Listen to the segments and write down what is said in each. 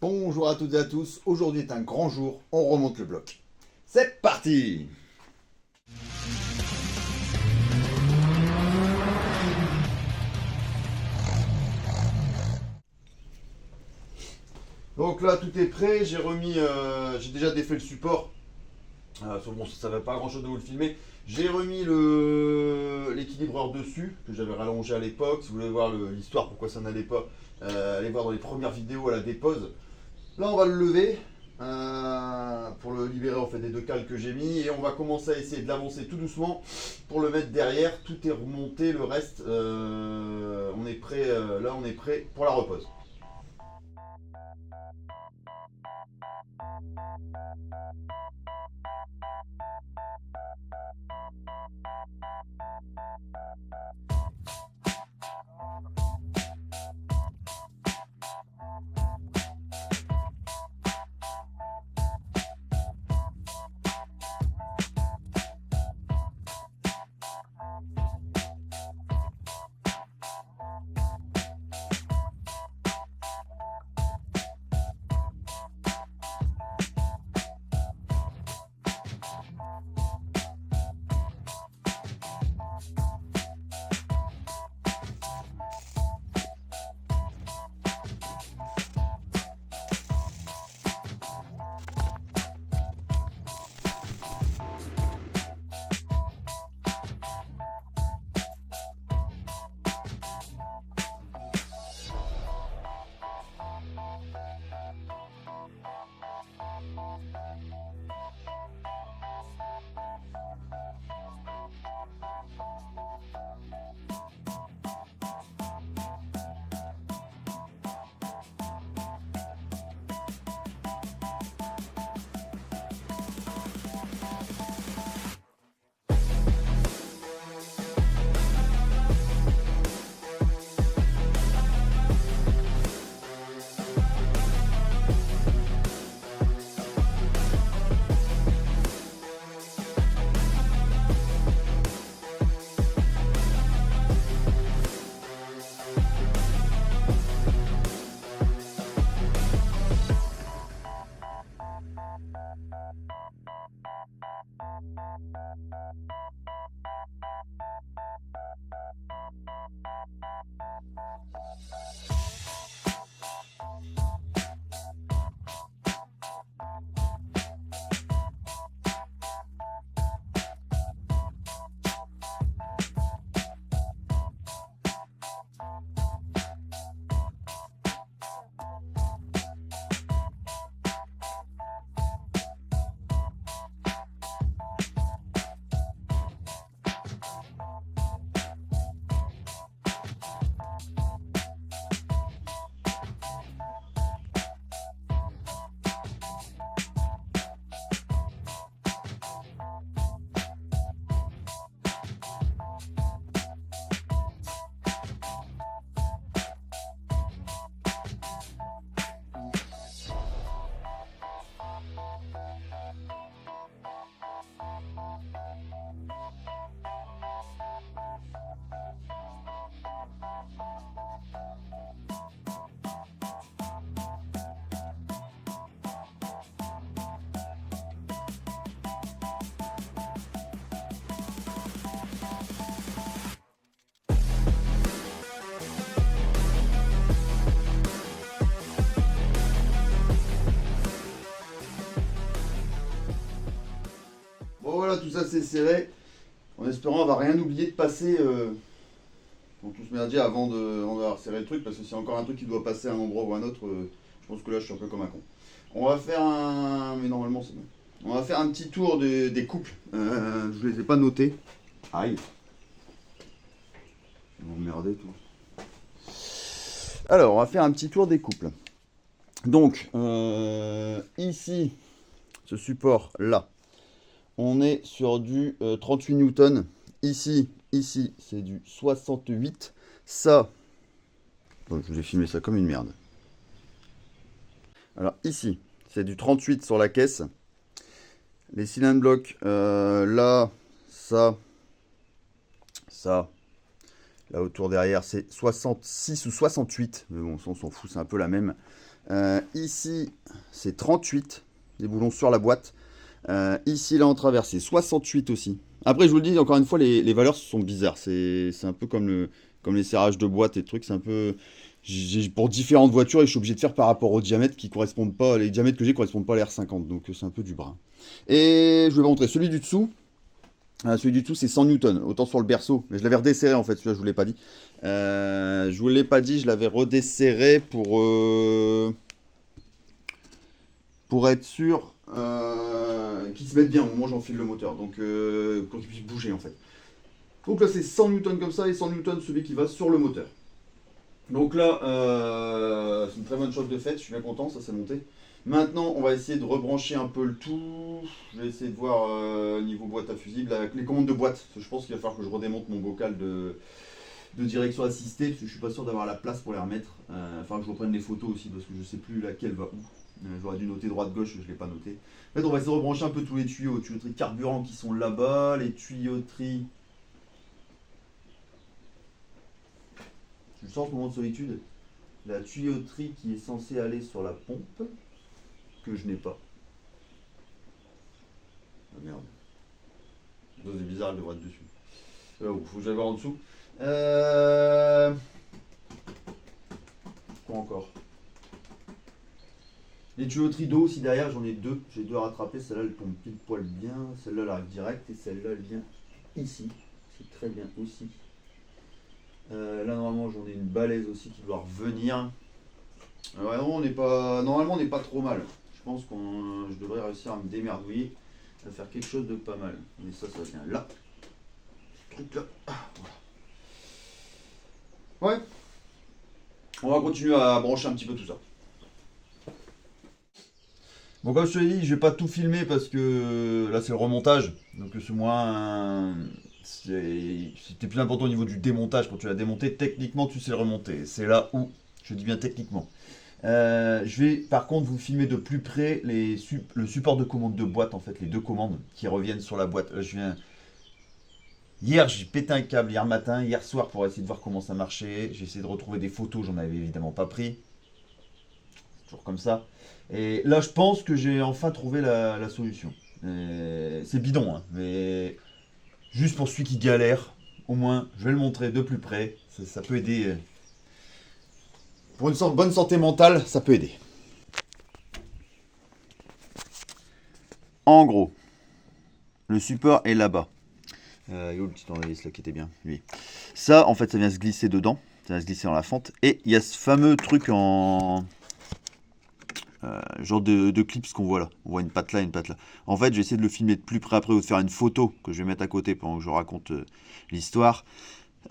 Bonjour à toutes et à tous, aujourd'hui est un grand jour, on remonte le bloc. C'est parti! Donc là tout est prêt, j'ai déjà défait le support. Bon, ça ne va pas grand chose de vous le filmer. J'ai remis l'équilibreur dessus, que j'avais rallongé à l'époque. Si vous voulez voir l'histoire, pourquoi ça n'allait pas, allez voir dans les premières vidéos à la dépose. Là, on va le lever pour le libérer en fait des deux cales que j'ai mis et on va commencer à essayer de l'avancer tout doucement pour le mettre derrière. Tout est remonté, le reste, on est prêt. Là, on est prêt pour la repose. Bon voilà, tout ça c'est serré. En espérant on va rien oublier de passer dans tout ce merdier avant d'avoir serré le truc, parce que s'il y a encore un truc qui doit passer à un endroit ou à un autre, je pense que là je suis un peu comme un con. On va faire un. Mais normalement c'est bon. On va faire un petit tour des couples. Je les ai pas notés. Aïe. Ils vont m'emmerder tout. Alors, on va faire un petit tour des couples. Donc, ici, ce support là, on est sur du 38 newtons. Ici, c'est du 68. Ça, bon, je vous ai filmé ça comme une merde. Alors ici, c'est du 38 sur la caisse. Les cylindres blocs, là, ça, là autour derrière, c'est 66 ou 68. Mais bon, ça, on s'en fout, c'est un peu la même. Ici, c'est 38, les boulons sur la boîte. Ici, là, en travers, c'est 68 aussi. Après, je vous le dis, encore une fois, les valeurs sont bizarres. C'est un peu comme les serrages de boîte et trucs. C'est un peu... pour différentes voitures, et je suis obligé de faire par rapport aux diamètres qui correspondent pas... Les diamètres que j'ai correspondent pas à l'R50, donc c'est un peu du brin. Et je vais vous montrer celui du dessous. Celui du dessous, c'est 100 newtons, autant sur le berceau. Mais je l'avais redesserré, en fait, celui-là, je vous l'ai pas dit. Je vous l'ai pas dit, je l'avais redesserré pour être sûr qu'il se mette bien au moment où j'enfile le moteur. Donc, pour qu'il puisse bouger, en fait. Donc là, c'est 100 newtons comme ça, et 100 newtons celui qui va sur le moteur. Donc là, c'est une très bonne chose de fait, je suis bien content, ça s'est monté. Maintenant, on va essayer de rebrancher un peu le tout. Je vais essayer de voir niveau boîte à fusible, avec les commandes de boîte. Parce que je pense qu'il va falloir que je redémonte mon bocal de direction assistée, parce que je suis pas sûr d'avoir la place pour les remettre. Enfin, que je reprenne les photos aussi, parce que je sais plus laquelle va où. J'aurais dû noter droite-gauche, je ne l'ai pas noté. En fait, on va essayer de rebrancher un peu tous les tuyaux. Tuyauterie carburant qui sont là-bas, les tuyauteries... Tu le sens ce moment de solitude? La tuyauterie qui est censée aller sur la pompe, que je n'ai pas. Ah merde. C'est bizarre, elle devrait être dessus. Faut que j'aille voir en dessous. Quoi encore? Les tuyauteries d'eau aussi derrière, j'en ai deux. J'ai deux à rattraper. Celle-là, elle tombe pile poil bien. Celle-là, elle arrive direct. Et celle-là, elle vient ici. C'est très bien aussi. Là, normalement, j'en ai une balèze aussi qui doit revenir. Ouais, non, normalement, on n'est pas trop mal. Je pense que je devrais réussir à me démerdouiller, à faire quelque chose de pas mal. Mais ça vient là. Ce truc là. Ah, voilà. Ouais. On va continuer à brancher un petit peu tout ça. Bon, comme je te l'ai dit, je vais pas tout filmer parce que là, c'est le remontage. Donc, c'est moins. C'était plus important au niveau du démontage. Quand tu l'as démonté, techniquement, tu sais le remonter. C'est là où, je dis bien techniquement. Je vais par contre vous filmer de plus près le support de commande de boîte, en fait, les deux commandes qui reviennent sur la boîte. Hier, j'ai pété un câble, hier matin, hier soir, pour essayer de voir comment ça marchait. J'ai essayé de retrouver des photos, j'en avais évidemment pas pris. C'est toujours comme ça. Et là, je pense que j'ai enfin trouvé la solution. C'est bidon, hein, mais juste pour celui qui galère, au moins, je vais le montrer de plus près. Ça peut aider. Pour une bonne santé mentale, ça peut aider. En gros, le support est là-bas. Il y a le petit tournevis là qui était bien, lui. Ça, en fait, ça vient se glisser dedans. Ça vient se glisser dans la fente. Et il y a ce fameux truc en... genre de clips qu'on voit là. On voit une patte là, une patte là. En fait, je vais essayer de le filmer de plus près après ou de faire une photo que je vais mettre à côté pendant que je raconte l'histoire.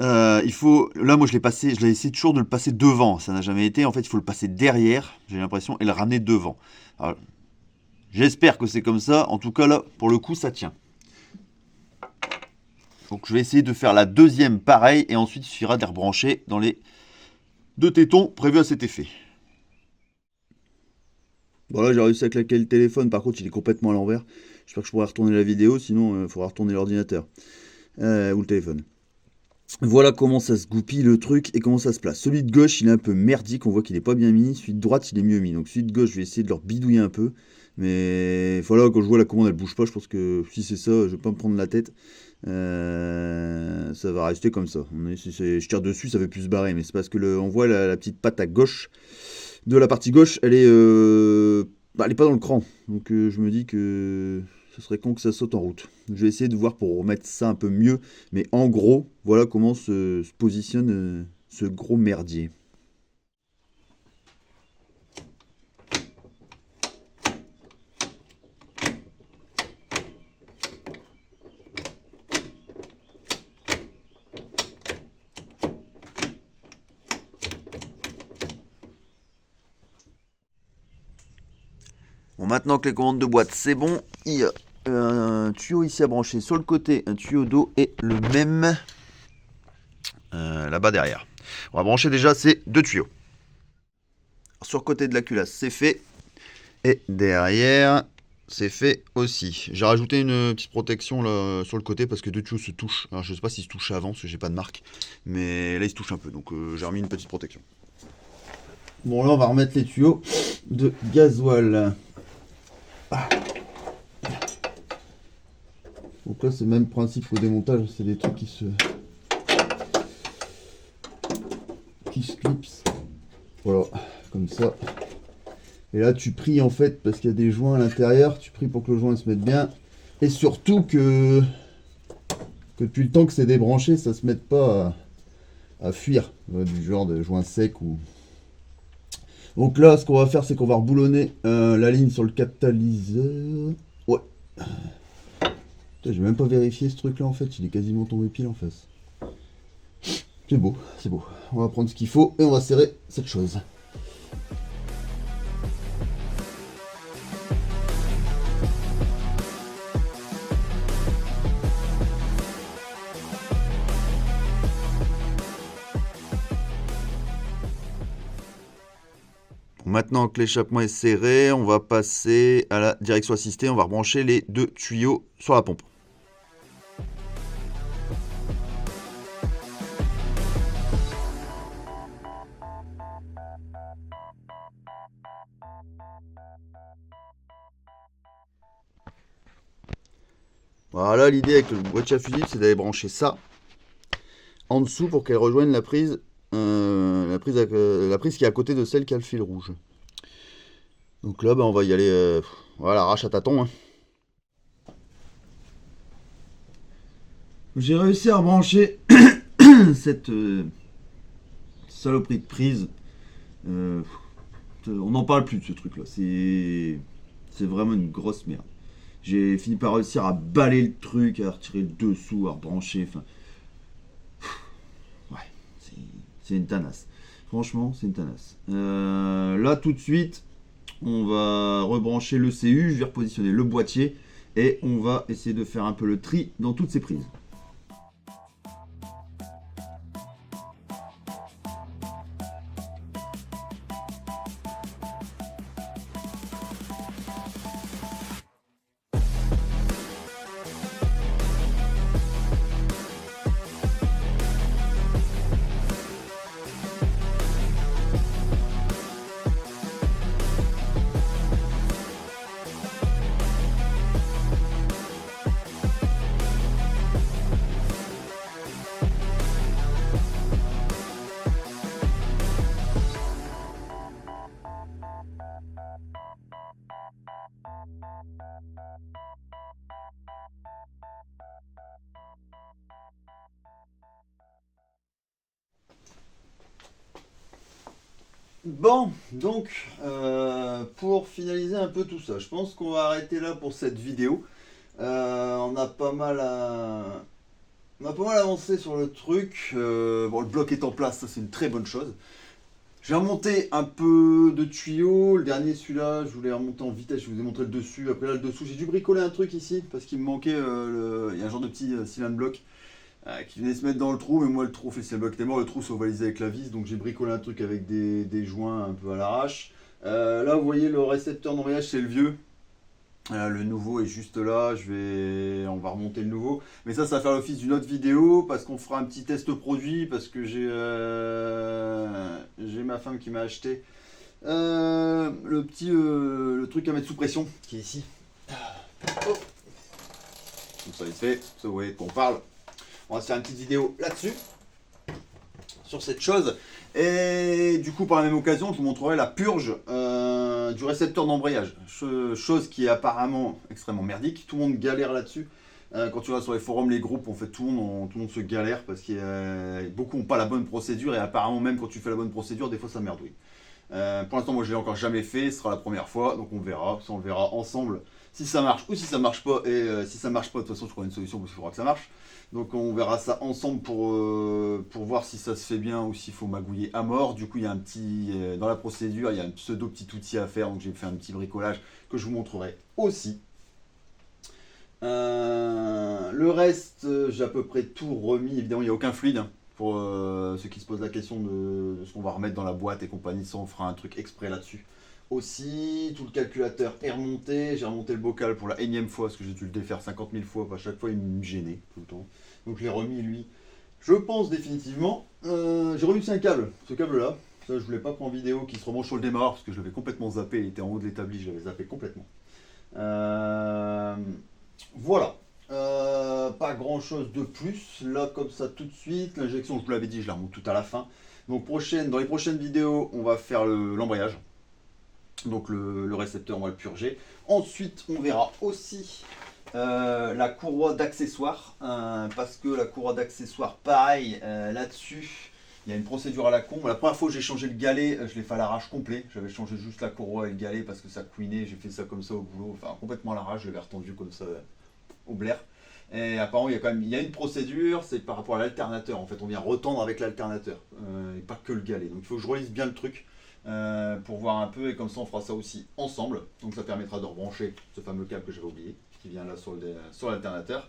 Il faut... Là, moi, je l'ai essayé toujours de le passer devant. Ça n'a jamais été. En fait, il faut le passer derrière, j'ai l'impression, et le ramener devant. Alors, j'espère que c'est comme ça. En tout cas, là, pour le coup, ça tient. Donc, je vais essayer de faire la deuxième pareil, et ensuite, il suffira de les rebrancher dans les deux tétons prévus à cet effet. Bon, là, j'ai réussi à claquer le téléphone. Par contre, il est complètement à l'envers. J'espère que je pourrai retourner la vidéo, sinon, il faudra retourner l'ordinateur. Ou le téléphone. Voilà comment ça se goupille le truc et comment ça se place. Celui de gauche, il est un peu merdique, on voit qu'il est pas bien mis. Celui de droite, il est mieux mis. Donc celui de gauche, je vais essayer de leur bidouiller un peu. Mais voilà, quand je vois la commande, elle bouge pas. Je pense que si c'est ça, je vais pas me prendre la tête. Ça va rester comme ça. Si je tire dessus, ça fait plus se barrer. Mais c'est parce que on voit la petite patte à gauche de la partie gauche, elle est pas dans le cran. Donc je me dis que ce serait con que ça saute en route. Je vais essayer de voir pour remettre ça un peu mieux. Mais en gros, voilà comment se positionne ce gros merdier. Bon, maintenant que les commandes de boîte c'est bon, il y a un tuyau ici à brancher sur le côté, un tuyau d'eau et le même là-bas derrière. On va brancher déjà ces deux tuyaux. Sur le côté de la culasse c'est fait et derrière c'est fait aussi. J'ai rajouté une petite protection là, sur le côté parce que deux tuyaux se touchent. Alors je sais pas s'ils se touchent avant parce que j'ai pas de marque, mais là ils se touchent un peu donc j'ai remis une petite protection. Bon là on va remettre les tuyaux. de gasoil. Donc là c'est le même principe qu'au démontage, c'est des trucs qui se clipsent. Voilà, comme ça. Et là tu pries en fait parce qu'il y a des joints à l'intérieur, tu pries pour que le joint se mette bien. Et surtout que depuis le temps que c'est débranché, ça se mette pas à fuir, du genre de joint sec ou... Donc là ce qu'on va faire c'est qu'on va reboulonner la ligne sur le catalyseur. Ouais. J'ai même pas vérifié ce truc là en fait, il est quasiment tombé pile en face. C'est beau, c'est beau. On va prendre ce qu'il faut et on va serrer cette chose. Maintenant que l'échappement est serré, on va passer à la direction assistée. On va rebrancher les deux tuyaux sur la pompe. Voilà, l'idée avec le boîtier à fusible, c'est d'aller brancher ça en dessous pour qu'elle rejoigne la prise qui est à côté de celle qui a le fil rouge. Donc là, on va y aller voilà, arrache à tâtons. Hein. J'ai réussi à rebrancher cette saloperie de prise. On n'en parle plus de ce truc là. C'est vraiment une grosse merde. J'ai fini par réussir à balayer le truc, à retirer le dessous, à rebrancher. Enfin, ouais, c'est une tanasse. Franchement, c'est une tanasse. Là, tout de suite, on va rebrancher le CU, je vais repositionner le boîtier et on va essayer de faire un peu le tri dans toutes ces prises. Bon, donc, pour finaliser un peu tout ça, je pense qu'on va arrêter là pour cette vidéo. On a pas mal avancé sur le truc. Bon, le bloc est en place, ça c'est une très bonne chose. J'ai remonté un peu de tuyaux. Le dernier, celui-là, je voulais remonter en vitesse, je vous ai montré le dessus. Après là, le dessous, j'ai dû bricoler un truc ici parce qu'il me manquait. Il y a un genre de petit cylindre bloc qui venait se mettre dans le trou, mais moi le trou, fait, c'est le bloc était mort, le trou s'est ovalisé avec la vis, donc j'ai bricolé un truc avec des joints un peu à l'arrache. Là vous voyez le récepteur d'embrayage, c'est le vieux. Le nouveau est juste là, on va remonter le nouveau. Mais ça va faire l'office d'une autre vidéo parce qu'on fera un petit test produit parce que j'ai ma femme qui m'a acheté le truc à mettre sous pression qui est ici. Oh. Donc ça vite fait, ça vous voyez qu'on parle. On va se faire une petite vidéo là-dessus, sur cette chose. Et du coup, par la même occasion, je vous montrerai la purge du récepteur d'embrayage. Chose qui est apparemment extrêmement merdique. Tout le monde galère là-dessus. Quand tu vas sur les forums, les groupes, en fait, tout le monde se galère parce que beaucoup n'ont pas la bonne procédure. Et apparemment, même quand tu fais la bonne procédure, des fois ça merdouille. Pour l'instant, moi je l'ai encore jamais fait. Ce sera la première fois. Donc on verra. On le verra ensemble si ça marche ou si ça marche pas. Et si ça marche pas, de toute façon, je trouverai une solution parce qu'il faudra que ça marche. Donc on verra ça ensemble pour voir si ça se fait bien ou s'il faut magouiller à mort. Du coup, il y a un petit, dans la procédure, il y a un pseudo petit outil à faire. Donc j'ai fait un petit bricolage que je vous montrerai aussi. Le reste, j'ai à peu près tout remis. Évidemment, il n'y a aucun fluide. Hein, pour ceux qui se posent la question de ce qu'on va remettre dans la boîte et compagnie. Ça, on fera un truc exprès là-dessus. Aussi, tout le calculateur est remonté. J'ai remonté le bocal pour la énième fois parce que j'ai dû le défaire 50 000 fois. À chaque fois, il me gênait tout le temps. Donc, je l'ai remis, lui. Je pense définitivement. J'ai remis aussi un câble. Ce câble-là. Ça, je voulais pas prendre vidéo qui se rebranche sur le démarreur parce que je l'avais complètement zappé. Il était en haut de l'établi, je l'avais zappé complètement. Voilà. Pas grand chose de plus. Là, comme ça, tout de suite. L'injection, je vous l'avais dit, je la remonte tout à la fin. Donc, dans les prochaines vidéos, on va faire l'embrayage. Donc, le récepteur, on va le purger. Ensuite, on verra aussi la courroie d'accessoires. Parce que la courroie d'accessoires, pareil, là-dessus. Il y a une procédure à la con. La première fois que j'ai changé le galet, je l'ai fait à l'arrache complet. J'avais changé juste la courroie et le galet parce que ça couinait. J'ai fait ça comme ça au boulot, enfin complètement à l'arrache. Je l'avais retendu comme ça au blaire. Et apparemment, il y a une procédure, c'est par rapport à l'alternateur. En fait, on vient retendre avec l'alternateur et pas que le galet. Donc il faut que je relise bien le truc pour voir un peu et comme ça on fera ça aussi ensemble. Donc ça permettra de rebrancher ce fameux câble que j'avais oublié qui vient là sur l'alternateur.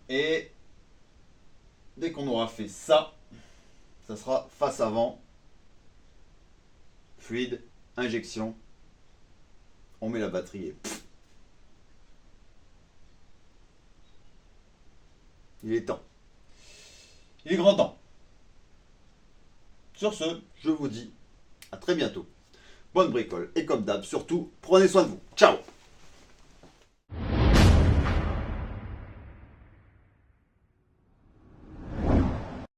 Et dès qu'on aura fait ça, ça sera face avant, fluide, injection, on met la batterie et pff, il est temps. Il est grand temps. Sur ce, je vous dis à très bientôt. Bonne bricole et comme d'hab, surtout, prenez soin de vous. Ciao!